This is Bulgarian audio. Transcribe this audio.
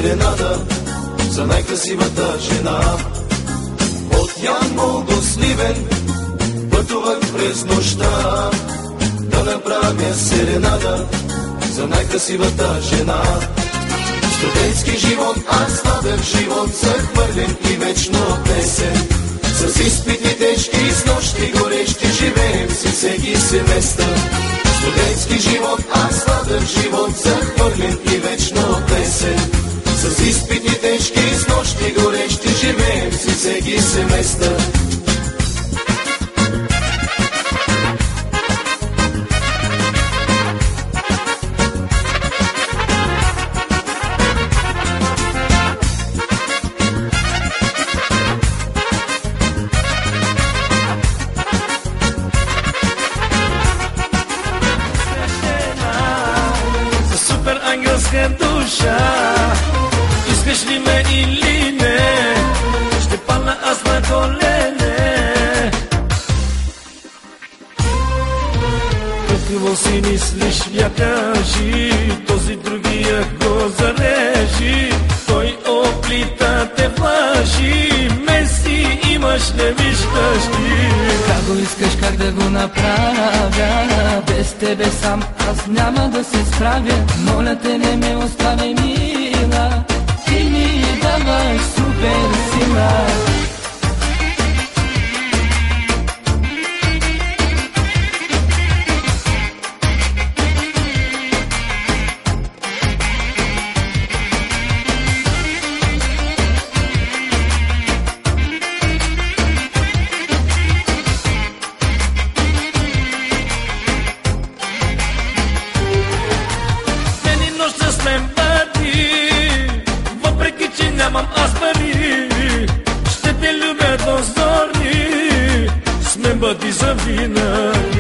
серенада за най-красивата жена. От Ямбол до Сливен пътувах през нощта да направя серенада за най-красивата жена. Студентски живот, аз младък живот, захвърлен и вечно песен. С изпити тежки, с нощи горещи, живеем си всеки семестър. Студентски живот, аз младък живот, захвърлен и вечно песен. С изпити тежки, с нощи горещи, живеем си всеки семестър. Ангелска душа, искаш ли ме или не? Ще падна аз на колене. Какво си мислиш, я кажи, този другия го зарежи. Той оплита те влажи, меси имаш, не виждаш ти. Как го искаш, как да го направя? Без тебе сам аз няма да се справя. Моля те, не ме оставяй, мила, ти ми даваш супер сила. Въпреки че нямам аз пари, ще те любя до зорни, сме бъди за винаги.